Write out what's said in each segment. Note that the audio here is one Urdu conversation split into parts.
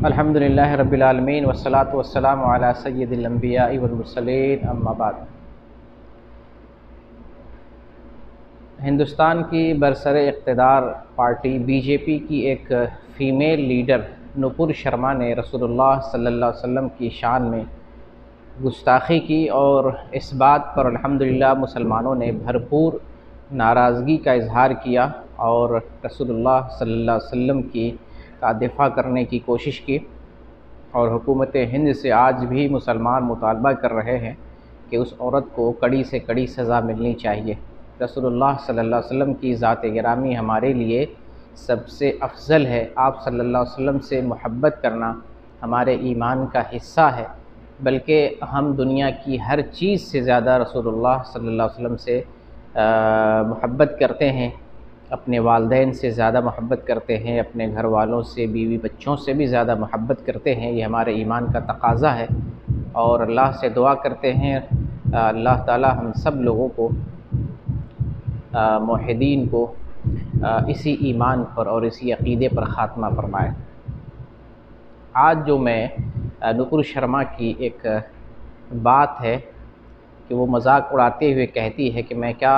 الحمدللہ رب العالمین والصلاة والسلام علی سید الانبیاء والمرسلین اما بعد۔ ہندوستان کی برسر اقتدار پارٹی بی جے پی کی ایک فیمیل لیڈر نپور شرما نے رسول اللہ صلی اللہ علیہ وسلم کی شان میں گستاخی کی، اور اس بات پر الحمدللہ مسلمانوں نے بھرپور ناراضگی کا اظہار کیا اور رسول اللہ صلی اللہ علیہ وسلم کا دفاع کرنے کی کوشش کی۔ اور حکومت ہند سے آج بھی مسلمان مطالبہ کر رہے ہیں کہ اس عورت کو کڑی سے کڑی سزا ملنی چاہیے۔ رسول اللہ صلی اللہ علیہ وسلم کی ذات گرامی ہمارے لیے سب سے افضل ہے۔ آپ صلی اللہ علیہ وسلم سے محبت کرنا ہمارے ایمان کا حصہ ہے، بلکہ ہم دنیا کی ہر چیز سے زیادہ رسول اللہ صلی اللہ علیہ وسلم سے محبت کرتے ہیں، اپنے والدین سے زیادہ محبت کرتے ہیں، اپنے گھر والوں سے، بیوی بچوں سے بھی زیادہ محبت کرتے ہیں۔ یہ ہمارے ایمان کا تقاضا ہے، اور اللہ سے دعا کرتے ہیں اللہ تعالی ہم سب لوگوں کو، موحدین کو، اسی ایمان پر اور اسی عقیدے پر خاتمہ فرمائے۔ آج جو میں نپور شرما کی ایک بات ہے کہ وہ مذاق اڑاتے ہوئے کہتی ہے کہ میں کیا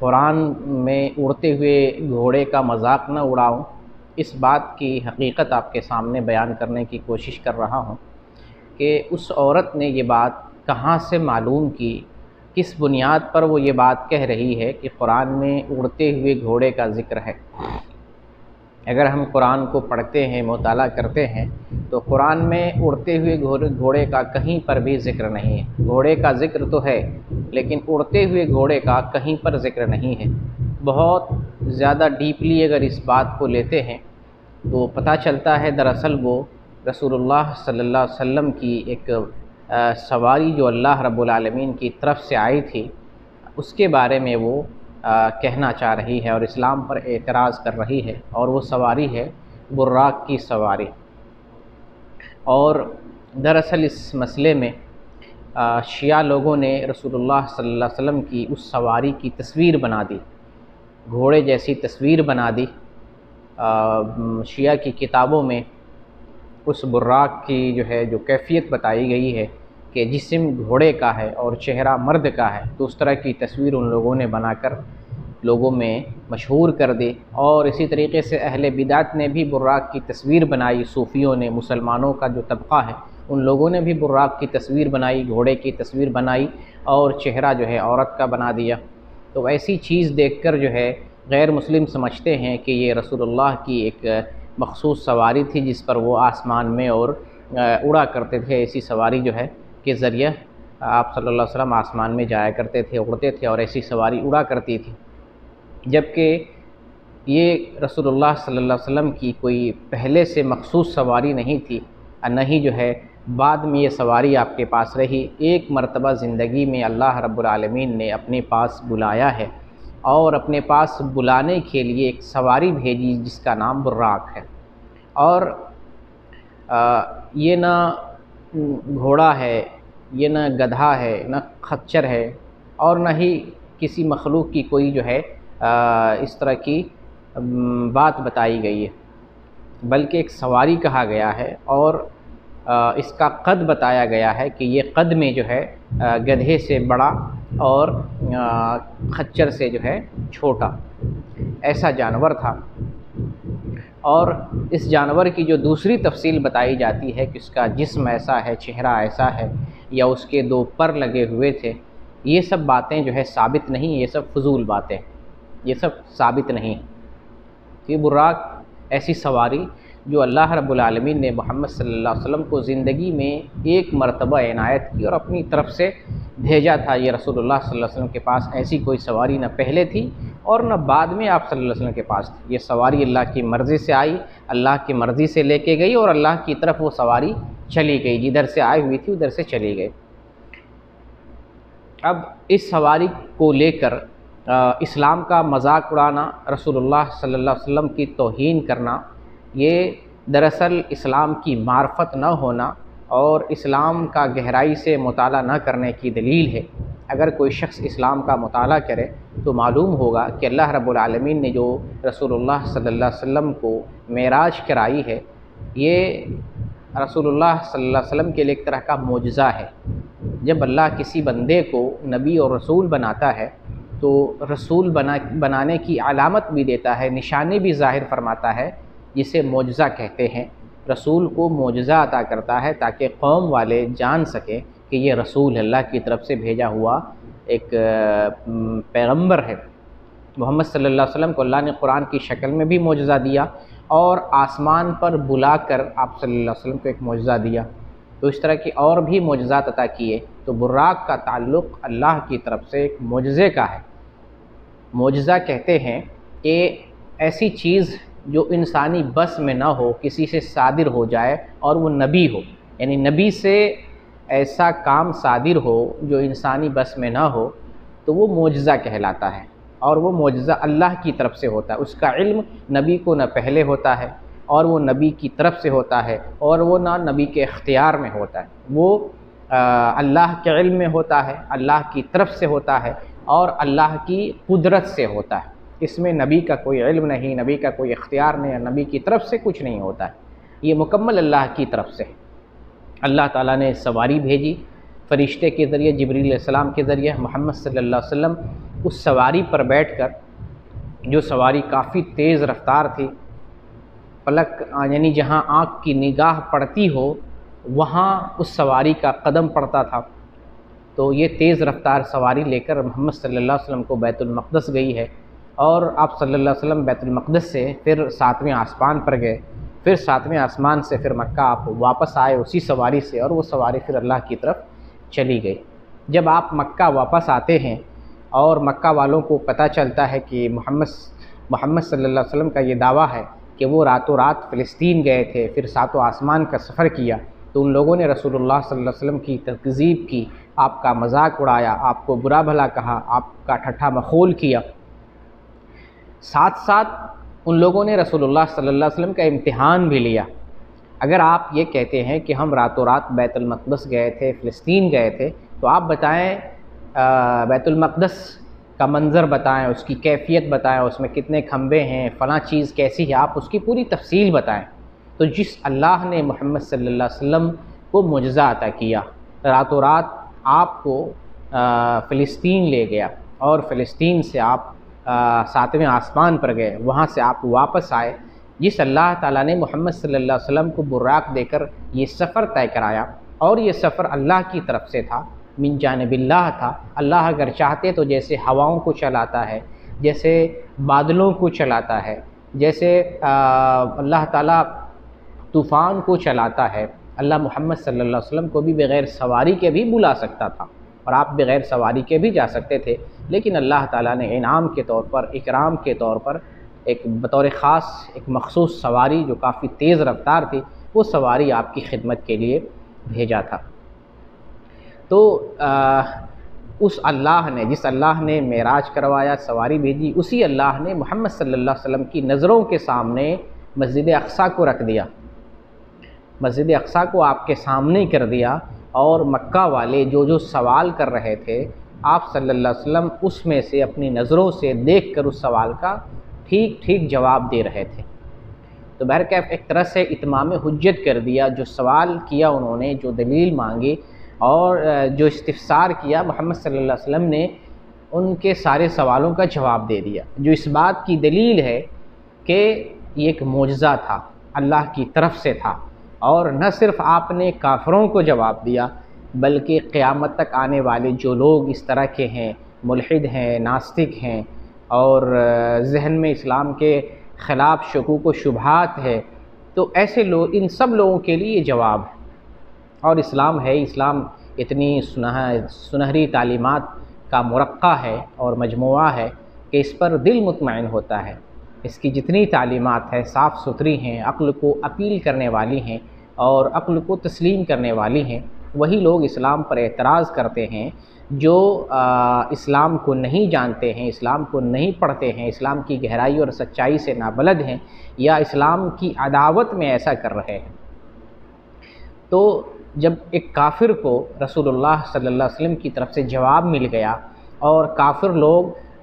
قرآن میں اڑتے ہوئے گھوڑے کا مذاق نہ اڑاؤں، اس بات کی حقیقت آپ کے سامنے بیان کرنے کی کوشش کر رہا ہوں کہ اس عورت نے یہ بات کہاں سے معلوم کی، کس بنیاد پر وہ یہ بات کہہ رہی ہے کہ قرآن میں اڑتے ہوئے گھوڑے کا ذکر ہے۔ اگر ہم قرآن کو پڑھتے ہیں، مطالعہ کرتے ہیں، تو قرآن میں اڑتے ہوئے گھوڑے کا کہیں پر بھی ذکر نہیں ہے۔ گھوڑے کا ذکر تو ہے، لیکن اڑتے ہوئے گھوڑے کا کہیں پر ذکر نہیں ہے۔ بہت زیادہ ڈیپلی اگر اس بات کو لیتے ہیں تو پتہ چلتا ہے دراصل وہ رسول اللہ صلی اللہ علیہ وسلم کی ایک سواری جو اللہ رب العالمین کی طرف سے آئی تھی، اس کے بارے میں وہ کہنا چاہ رہی ہے اور اسلام پر اعتراض کر رہی ہے، اور وہ سواری ہے براق کی سواری۔ اور دراصل اس مسئلے میں شیعہ لوگوں نے رسول اللہ صلی اللہ علیہ وسلم کی اس سواری کی تصویر بنا دی، گھوڑے جیسی تصویر بنا دی۔ شیعہ کی کتابوں میں اس براق کی جو کیفیت بتائی گئی ہے کہ جسم گھوڑے کا ہے اور چہرہ مرد کا ہے، تو اس طرح کی تصویر ان لوگوں نے بنا کر لوگوں میں مشہور کر دی۔ اور اسی طریقے سے اہل بدعت نے بھی براق کی تصویر بنائی، صوفیوں نے، مسلمانوں کا جو طبقہ ہے ان لوگوں نے بھی براق کی تصویر بنائی، گھوڑے کی تصویر بنائی، اور چہرہ عورت کا بنا دیا۔ تو ایسی چیز دیکھ کر غیر مسلم سمجھتے ہیں کہ یہ رسول اللہ کی ایک مخصوص سواری تھی جس پر وہ آسمان میں اور اڑا کرتے تھے۔ ایسی سواری کے ذریعے آپ صلی اللہ علیہ وسلم آسمان میں جایا کرتے تھے، اڑتے تھے، اور ایسی سواری اڑا کرتی تھی، جبکہ یہ رسول اللہ صلی اللہ علیہ وسلم کی کوئی پہلے سے مخصوص سواری نہیں تھی، اور نہ ہی بعد میں یہ سواری آپ کے پاس رہی۔ ایک مرتبہ زندگی میں اللہ رب العالمین نے اپنے پاس بلایا ہے، اور اپنے پاس بلانے کے لیے ایک سواری بھیجی جس کا نام براق ہے۔ اور یہ نہ گھوڑا ہے، یہ نہ گدھا ہے، نہ خچر ہے، اور نہ ہی کسی مخلوق کی کوئی اس طرح کی بات بتائی گئی ہے، بلکہ ایک سواری کہا گیا ہے، اور اس کا قد بتایا گیا ہے کہ یہ قد میں گدھے سے بڑا اور خچر سے چھوٹا ایسا جانور تھا۔ اور اس جانور کی جو دوسری تفصیل بتائی جاتی ہے کہ اس کا جسم ایسا ہے، چہرہ ایسا ہے، یا اس کے 2 پر لگے ہوئے تھے، یہ سب باتیں ثابت نہیں، یہ سب فضول باتیں، یہ سب ثابت نہیں۔ یہ براق ایسی سواری جو اللہ رب العالمین نے محمد صلی اللہ علیہ وسلم کو زندگی میں ایک مرتبہ عنایت کی اور اپنی طرف سے بھیجا تھا۔ یہ رسول اللہ صلی اللہ علیہ وسلم کے پاس ایسی کوئی سواری نہ پہلے تھی اور نہ بعد میں آپ صلی اللہ علیہ وسلم کے پاس تھی۔ یہ سواری اللہ کی مرضی سے آئی، اللہ کی مرضی سے لے کے گئی، اور اللہ کی طرف وہ سواری چلی گئی، جدھر سے آئی ہوئی تھی ادھر سے چلی گئی۔ اب اس سواری کو لے کر اسلام کا مذاق اڑانا، رسول اللہ صلی اللہ علیہ وسلم کی توہین کرنا، یہ دراصل اسلام کی معرفت نہ ہونا اور اسلام کا گہرائی سے مطالعہ نہ کرنے کی دلیل ہے۔ اگر کوئی شخص اسلام کا مطالعہ کرے تو معلوم ہوگا کہ اللہ رب العالمین نے جو رسول اللہ صلی اللہ علیہ وسلم کو معراج کرائی ہے، یہ رسول اللہ صلی اللہ علیہ وسلم کے لیے ایک طرح کا معجزہ ہے۔ جب اللہ کسی بندے کو نبی اور رسول بناتا ہے تو رسول بنانے کی علامت بھی دیتا ہے، نشانی بھی ظاہر فرماتا ہے، جسے معجزہ کہتے ہیں۔ رسول کو معجزہ عطا کرتا ہے تاکہ قوم والے جان سکیں کہ یہ رسول اللہ کی طرف سے بھیجا ہوا ایک پیغمبر ہے۔ محمد صلی اللہ علیہ وسلم کو اللہ نے قرآن کی شکل میں بھی معجزہ دیا اور آسمان پر بلا کر آپ صلی اللہ علیہ وسلم کو ایک معجزہ دیا۔ تو اس طرح کی اور بھی معجزات عطا کیے۔ تو براق کا تعلق اللہ کی طرف سے ایک معجزے کا ہے۔ معجزہ کہتے ہیں کہ ایسی چیز جو انسانی بس میں نہ ہو، کسی سے صادر ہو جائے اور وہ نبی ہو، یعنی نبی سے ایسا کام صادر ہو جو انسانی بس میں نہ ہو تو وہ معجزہ کہلاتا ہے، اور وہ معجزہ اللہ کی طرف سے ہوتا ہے۔ اس کا علم نبی کو نہ پہلے ہوتا ہے اور وہ نبی کی طرف سے ہوتا ہے، اور وہ نہ نبی کے اختیار میں ہوتا ہے، وہ اللہ کے علم میں ہوتا ہے، اللہ کی طرف سے ہوتا ہے اور اللہ کی قدرت سے ہوتا ہے۔ اس میں نبی کا کوئی علم نہیں، نبی کا کوئی اختیار نہیں، اور نبی کی طرف سے کچھ نہیں ہوتا ہے، یہ مکمل اللہ کی طرف سے۔ اللہ تعالیٰ نے سواری بھیجی فرشتے کے ذریعے، جبریل علیہ السلام کے ذریعے۔ محمد صلی اللہ علیہ وسلم اس سواری پر بیٹھ کر، جو سواری کافی تیز رفتار تھی، پلک یعنی جہاں آنکھ کی نگاہ پڑتی ہو وہاں اس سواری کا قدم پڑتا تھا، تو یہ تیز رفتار سواری لے کر محمد صلی اللہ علیہ وسلم کو بیت المقدس گئی ہے، اور آپ صلی اللہ علیہ وسلم بیت المقدس سے پھر 7ویں آسمان پر گئے، پھر 7ویں آسمان سے پھر مکہ آپ واپس آئے اسی سواری سے، اور وہ سواری پھر اللہ کی طرف چلی گئی۔ جب آپ مکہ واپس آتے ہیں اور مکہ والوں کو پتہ چلتا ہے کہ محمد صلی اللہ علیہ وسلم کا یہ دعویٰ ہے کہ وہ راتوں رات فلسطین گئے تھے، پھر 7 آسمان کا سفر کیا، تو ان لوگوں نے رسول اللہ صلی اللہ علیہ وسلم کی تکذیب کی، آپ کا مذاق اڑایا، آپ کو برا بھلا کہا، آپ کا ٹھٹھا مخول کیا۔ ساتھ ساتھ ان لوگوں نے رسول اللہ صلی اللہ علیہ وسلم کا امتحان بھی لیا۔ اگر آپ یہ کہتے ہیں کہ ہم راتوں رات بیت المقدس گئے تھے، فلسطین گئے تھے، تو آپ بتائیں بیت المقدس کا منظر بتائیں، اس کی کیفیت بتائیں، اس میں کتنے کھمبے ہیں، فلاں چیز کیسی ہے، آپ اس کی پوری تفصیل بتائیں۔ تو جس اللہ نے محمد صلی اللہ علیہ وسلم کو معجزہ عطا کیا، راتوں رات آپ کو فلسطین لے گیا، اور فلسطین سے آپ 7ویں آسمان پر گئے، وہاں سے آپ واپس آئے، جس اللہ تعالیٰ نے محمد صلی اللہ علیہ وسلم کو براق دے کر یہ سفر طے کرایا، اور یہ سفر اللہ کی طرف سے تھا، من جانب اللہ تھا۔ اللہ اگر چاہتے تو جیسے ہواؤں کو چلاتا ہے، جیسے بادلوں کو چلاتا ہے، جیسے اللہ تعالیٰ طوفان کو چلاتا ہے، اللہ محمد صلی اللہ علیہ وسلم کو بھی بغیر سواری کے بھی بلا سکتا تھا، اور آپ بغیر سواری کے بھی جا سکتے تھے، لیکن اللہ تعالیٰ نے انعام کے طور پر، اکرام کے طور پر، ایک بطور خاص ایک مخصوص سواری جو کافی تیز رفتار تھی، وہ سواری آپ کی خدمت کے لیے بھیجا تھا۔ تو اس اللہ نے، جس اللہ نے معراج کروایا، سواری بھیجی، اسی اللہ نے محمد صلی اللہ علیہ وسلم کی نظروں کے سامنے مسجد اقصیٰ کو رکھ دیا، مسجد اقصیٰ کو آپ کے سامنے کر دیا، اور مکہ والے جو سوال کر رہے تھے، آپ صلی اللہ علیہ وسلم اس میں سے اپنی نظروں سے دیکھ کر اس سوال کا ٹھیک ٹھیک جواب دے رہے تھے۔ تو بہرکیف ایک طرح سے اتمام حجت کر دیا، جو سوال کیا انہوں نے، جو دلیل مانگی اور جو استفسار کیا، محمد صلی اللہ علیہ وسلم نے ان کے سارے سوالوں کا جواب دے دیا، جو اس بات کی دلیل ہے کہ یہ ایک معجزہ تھا، اللہ کی طرف سے تھا، اور نہ صرف آپ نے کافروں کو جواب دیا بلکہ قیامت تک آنے والے جو لوگ اس طرح کے ہیں، ملحد ہیں، ناستک ہیں، اور ذہن میں اسلام کے خلاف شکوک و شبہات ہے، تو ایسے لوگ، ان سب لوگوں کے لیے یہ جواب ہے۔ اور اسلام ہے، اسلام اتنی سنہری تعلیمات کا مرقع ہے اور مجموعہ ہے کہ اس پر دل مطمئن ہوتا ہے۔ اس کی جتنی تعلیمات ہیں صاف ستھری ہیں، عقل کو اپیل کرنے والی ہیں اور عقل کو تسلیم کرنے والی ہیں۔ وہی لوگ اسلام پر اعتراض کرتے ہیں جو اسلام کو نہیں جانتے ہیں، اسلام کو نہیں پڑھتے ہیں، اسلام کی گہرائی اور سچائی سے نابلد ہیں، یا اسلام کی عداوت میں ایسا کر رہے ہیں۔ تو جب ایک کافر کو رسول اللہ صلی اللہ علیہ وسلم کی طرف سے جواب مل گیا، اور کافر لوگ